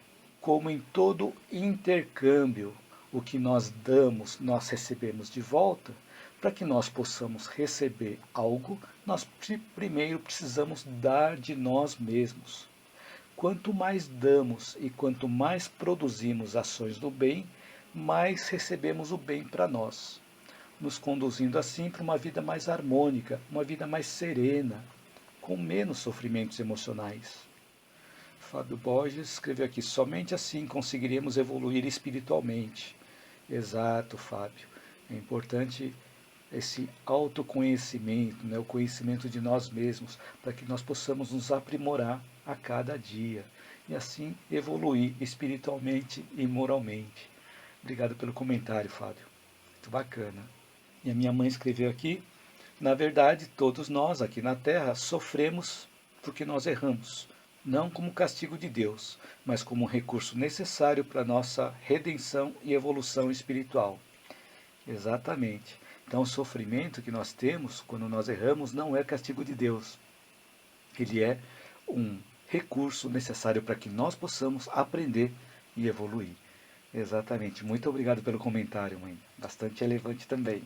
Como em todo intercâmbio, o que nós damos, nós recebemos de volta. Para que nós possamos receber algo, nós primeiro precisamos dar de nós mesmos. Quanto mais damos e quanto mais produzimos ações do bem, mais recebemos o bem para nós, nos conduzindo assim para uma vida mais harmônica, uma vida mais serena, com menos sofrimentos emocionais. Fábio Borges escreveu aqui, somente assim conseguiremos evoluir espiritualmente. Exato, Fábio. É importante esse autoconhecimento, né, o conhecimento de nós mesmos, para que nós possamos nos aprimorar a cada dia e assim evoluir espiritualmente e moralmente. Obrigado pelo comentário, Fábio. Muito bacana. E a minha mãe escreveu aqui, na verdade, todos nós aqui na Terra sofremos porque nós erramos, não como castigo de Deus, mas como um recurso necessário para a nossa redenção e evolução espiritual. Exatamente. Então, o sofrimento que nós temos quando nós erramos não é castigo de Deus. Ele é um recurso necessário para que nós possamos aprender e evoluir. Exatamente. Muito obrigado pelo comentário, mãe. Bastante relevante também.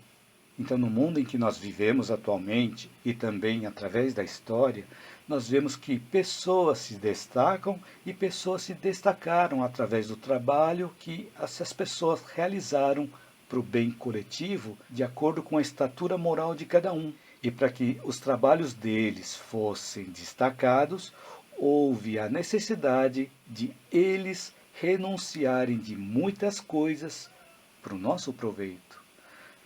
Então, no mundo em que nós vivemos atualmente e também através da história, nós vemos que pessoas se destacam e pessoas se destacaram através do trabalho que essas pessoas realizaram para o bem coletivo, de acordo com a estatura moral de cada um. E para que os trabalhos deles fossem destacados, houve a necessidade de eles renunciarem de muitas coisas para o nosso proveito.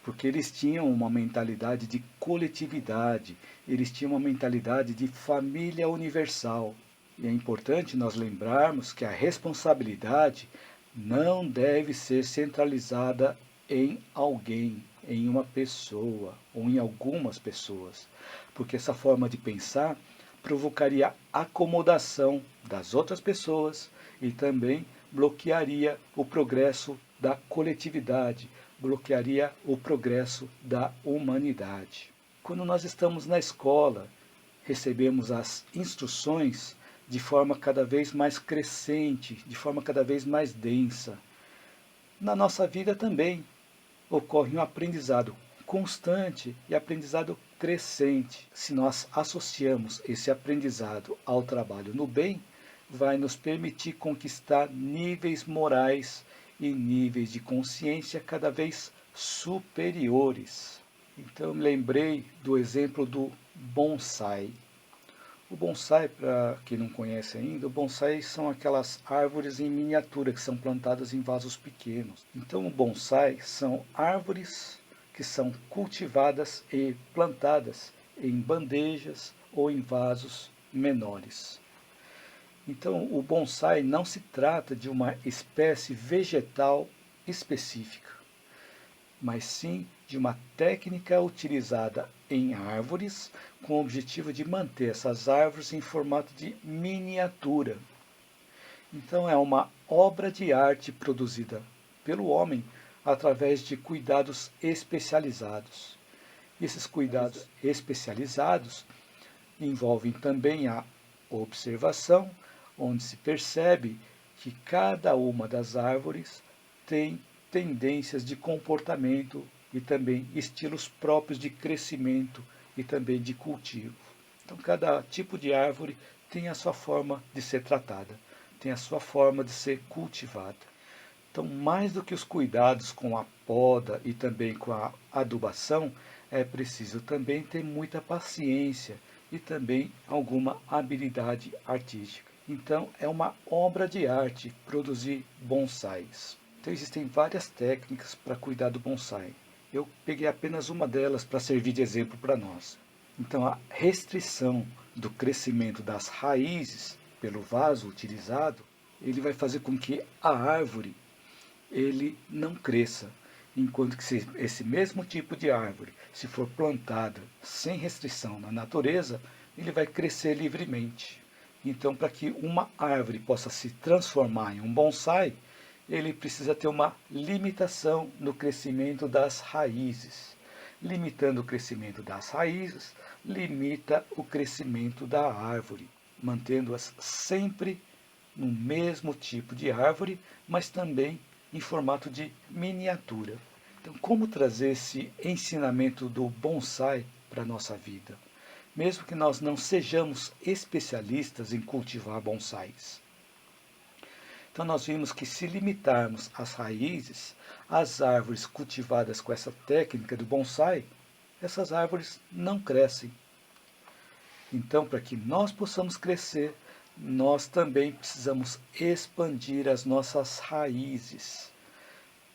Porque eles tinham uma mentalidade de coletividade, eles tinham uma mentalidade de família universal. E é importante nós lembrarmos que a responsabilidade não deve ser centralizada em alguém, em uma pessoa ou em algumas pessoas, porque essa forma de pensar provocaria acomodação das outras pessoas e também bloquearia o progresso da coletividade, bloquearia o progresso da humanidade. Quando nós estamos na escola, recebemos as instruções de forma cada vez mais crescente, de forma cada vez mais densa. Na nossa vida também ocorre um aprendizado constante e aprendizado crescente. Se nós associamos esse aprendizado ao trabalho no bem, vai nos permitir conquistar níveis morais e níveis de consciência cada vez superiores. Então eu me lembrei do exemplo do bonsai. O bonsai, para quem não conhece ainda, o bonsai são aquelas árvores em miniatura que são plantadas em vasos pequenos. Então o bonsai são árvores que são cultivadas e plantadas em bandejas ou em vasos menores. Então o bonsai não se trata de uma espécie vegetal específica, mas sim de uma técnica utilizada em árvores com o objetivo de manter essas árvores em formato de miniatura. Então é uma obra de arte produzida pelo homem através de cuidados especializados. Esses cuidados especializados envolvem também a observação, onde se percebe que cada uma das árvores tem tendências de comportamento e também estilos próprios de crescimento e também de cultivo. Então, cada tipo de árvore tem a sua forma de ser tratada, tem a sua forma de ser cultivada. Então, mais do que os cuidados com a poda e também com a adubação, é preciso também ter muita paciência e também alguma habilidade artística. Então, é uma obra de arte produzir bonsais. Então, existem várias técnicas para cuidar do bonsai. Eu peguei apenas uma delas para servir de exemplo para nós. Então, a restrição do crescimento das raízes pelo vaso utilizado, ele vai fazer com que a árvore ele não cresça. Enquanto que se esse mesmo tipo de árvore, se for plantada sem restrição na natureza, ele vai crescer livremente. Então, para que uma árvore possa se transformar em um bonsai, ele precisa ter uma limitação no crescimento das raízes. Limitando o crescimento das raízes, limita o crescimento da árvore, mantendo-as sempre no mesmo tipo de árvore, mas também em formato de miniatura. Então, como trazer esse ensinamento do bonsai para a nossa vida? Mesmo que nós não sejamos especialistas em cultivar bonsais. Então nós vimos que se limitarmos as raízes às árvores cultivadas com essa técnica do bonsai, essas árvores não crescem. Então, para que nós possamos crescer, nós também precisamos expandir as nossas raízes,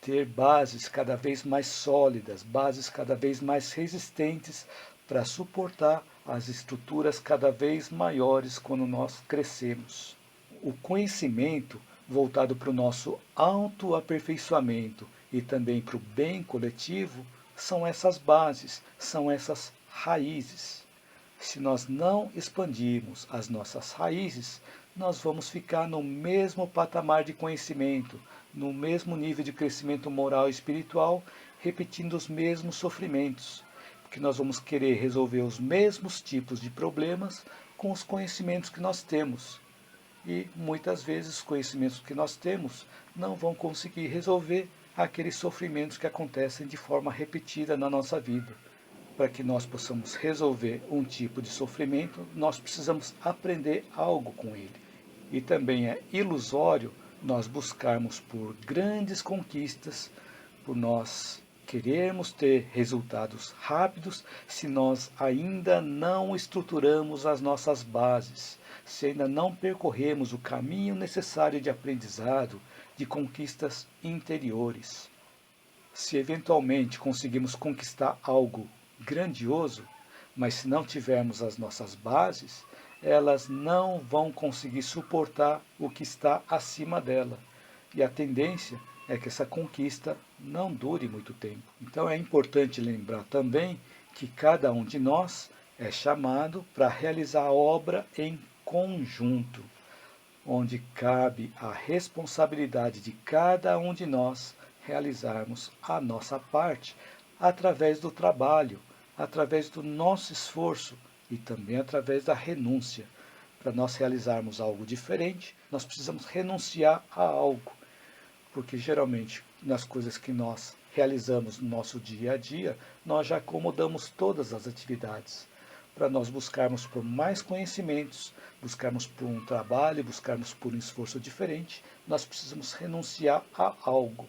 ter bases cada vez mais sólidas, bases cada vez mais resistentes para suportar as estruturas cada vez maiores quando nós crescemos. O conhecimento voltado para o nosso autoaperfeiçoamento e também para o bem coletivo são essas bases, são essas raízes. Se nós não expandirmos as nossas raízes, nós vamos ficar no mesmo patamar de conhecimento, no mesmo nível de crescimento moral e espiritual, repetindo os mesmos sofrimentos, porque nós vamos querer resolver os mesmos tipos de problemas com os conhecimentos que nós temos. E muitas vezes os conhecimentos que nós temos não vão conseguir resolver aqueles sofrimentos que acontecem de forma repetida na nossa vida. Para que nós possamos resolver um tipo de sofrimento, nós precisamos aprender algo com ele. E também é ilusório nós buscarmos por grandes conquistas, por nós querermos ter resultados rápidos, se nós ainda não estruturamos as nossas bases, se ainda não percorremos o caminho necessário de aprendizado, de conquistas interiores. Se eventualmente conseguimos conquistar algo grandioso, mas se não tivermos as nossas bases, elas não vão conseguir suportar o que está acima dela. E a tendência é que essa conquista não dure muito tempo. Então é importante lembrar também que cada um de nós é chamado para realizar a obra em conjunto. onde cabe a responsabilidade de cada um de nós realizarmos a nossa parte através do trabalho, através do nosso esforço e também através da renúncia. Para nós realizarmos algo diferente, nós precisamos renunciar a algo, porque geralmente nas coisas que nós realizamos no nosso dia a dia, nós já acomodamos todas as atividades. Para nós buscarmos por mais conhecimentos, buscarmos por um trabalho, buscarmos por um esforço diferente, nós precisamos renunciar a algo.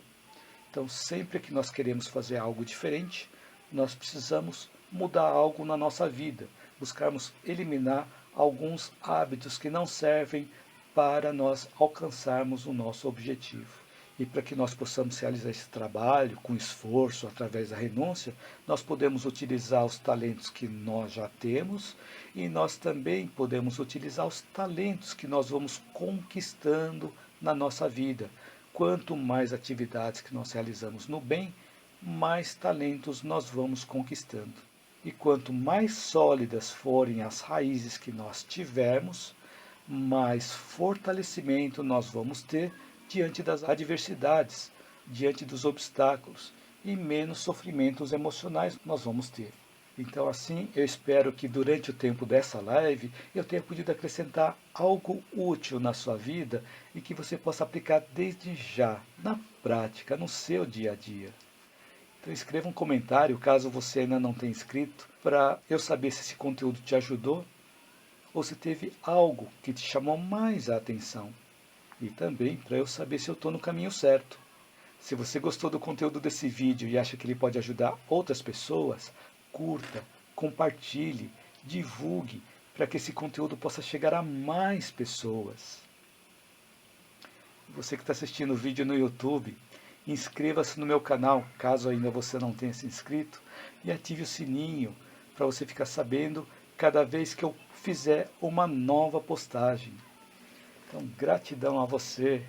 Então, sempre que nós queremos fazer algo diferente, nós precisamos mudar algo na nossa vida, buscarmos eliminar alguns hábitos que não servem para nós alcançarmos o nosso objetivo. E para que nós possamos realizar esse trabalho com esforço, através da renúncia, nós podemos utilizar os talentos que nós já temos e nós também podemos utilizar os talentos que nós vamos conquistando na nossa vida. Quanto mais atividades que nós realizamos no bem, mais talentos nós vamos conquistando. E quanto mais sólidas forem as raízes que nós tivermos, mais fortalecimento nós vamos ter diante das adversidades, diante dos obstáculos, e menos sofrimentos emocionais nós vamos ter. Então, assim, eu espero que durante o tempo dessa live eu tenha podido acrescentar algo útil na sua vida e que você possa aplicar desde já, na prática, no seu dia a dia. Então escreva um comentário, caso você ainda não tenha escrito, para eu saber se esse conteúdo te ajudou ou se teve algo que te chamou mais a atenção. E também para eu saber se eu estou no caminho certo. Se você gostou do conteúdo desse vídeo e acha que ele pode ajudar outras pessoas, curta, compartilhe, divulgue, para que esse conteúdo possa chegar a mais pessoas. Você que está assistindo o vídeo no YouTube, inscreva-se no meu canal, caso ainda você não tenha se inscrito, e ative o sininho para você ficar sabendo cada vez que eu fizer uma nova postagem. Então, gratidão a você,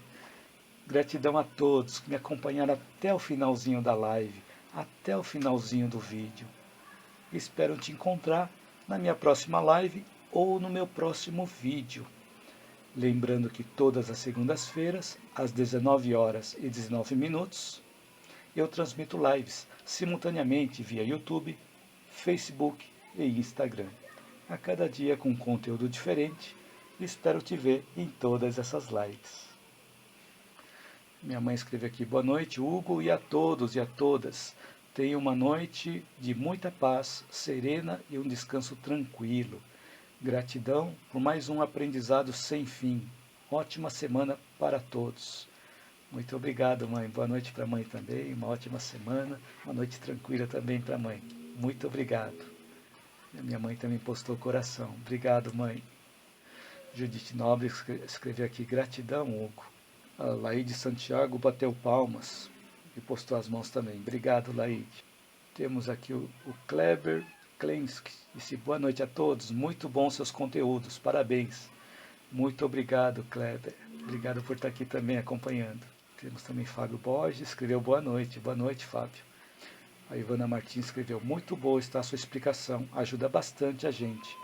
gratidão a todos que me acompanharam até o finalzinho da live, até o finalzinho do vídeo. Espero te encontrar na minha próxima live ou no meu próximo vídeo. Lembrando que todas as segundas-feiras, às 19 horas e 19 minutos, eu transmito lives simultaneamente via YouTube, Facebook e Instagram. A cada dia com um conteúdo diferente. Espero te ver em todas essas lives. Minha mãe escreve aqui: boa noite, Hugo, e a todos e a todas. Tenha uma noite de muita paz, serena e um descanso tranquilo. Gratidão por mais um aprendizado sem fim. Ótima semana para todos. Muito obrigado, mãe. Boa noite para a mãe também. Uma ótima semana. Uma noite tranquila também para a mãe. Muito obrigado. A minha mãe também postou coração. Obrigado, mãe. Judite Nobre escreveu aqui: gratidão, Hugo. A Laide Santiago bateu palmas e postou as mãos também. Obrigado, Laide. Temos aqui o Kleber Klensk. Disse: boa noite a todos. Muito bons seus conteúdos. Parabéns. Muito obrigado, Kleber. Obrigado por estar aqui também acompanhando. Temos também Fábio Borges. Escreveu boa noite. Boa noite, Fábio. A Ivana Martins escreveu: muito boa está a sua explicação. Ajuda bastante a gente.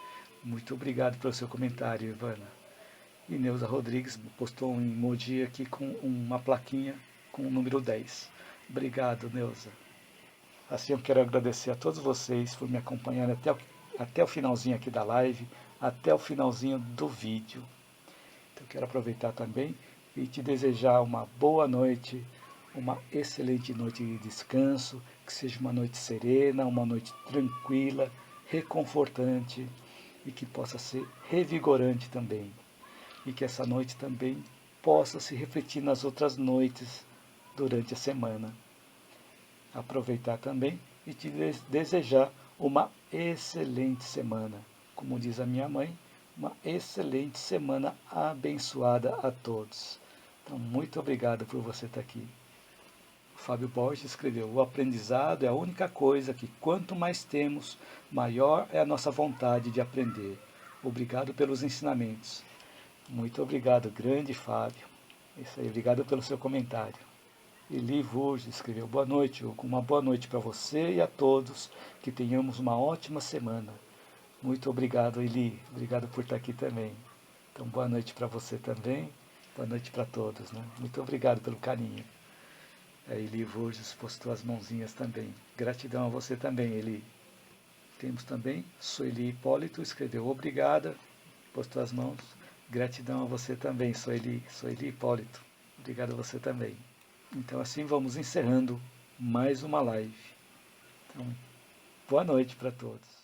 Muito obrigado pelo seu comentário, Ivana. E Neuza Rodrigues postou um emoji aqui com uma plaquinha com o número 10. Obrigado, Neuza. Assim eu quero agradecer a todos vocês por me acompanhar até o finalzinho aqui da live, até o finalzinho do vídeo. Então eu quero aproveitar também e te desejar uma boa noite, uma excelente noite de descanso, que seja uma noite serena, uma noite tranquila, reconfortante, e que possa ser revigorante também. E que essa noite também possa se refletir nas outras noites durante a semana. Aproveitar também e te desejar uma excelente semana. Como diz a minha mãe, uma excelente semana abençoada a todos. Então, muito obrigado por você estar aqui. O Fábio Borges escreveu: o aprendizado é a única coisa que, quanto mais temos, maior é a nossa vontade de aprender. Obrigado pelos ensinamentos. Muito obrigado, grande Fábio. Isso aí, obrigado pelo seu comentário. Eli Vurge escreveu: boa noite, Hugo. Uma boa noite para você e a todos. Que tenhamos uma ótima semana. Muito obrigado, Eli. Obrigado por estar aqui também. Então, boa noite para você também. Boa noite para todos, né? Muito obrigado pelo carinho. A Eli Vorges postou as mãozinhas também. Gratidão a você também, Eli. Temos também Sueli Hipólito, escreveu obrigada, postou as mãos. Gratidão a você também, Sueli Hipólito. Obrigado a você também. Então assim vamos encerrando mais uma live. Então, boa noite para todos.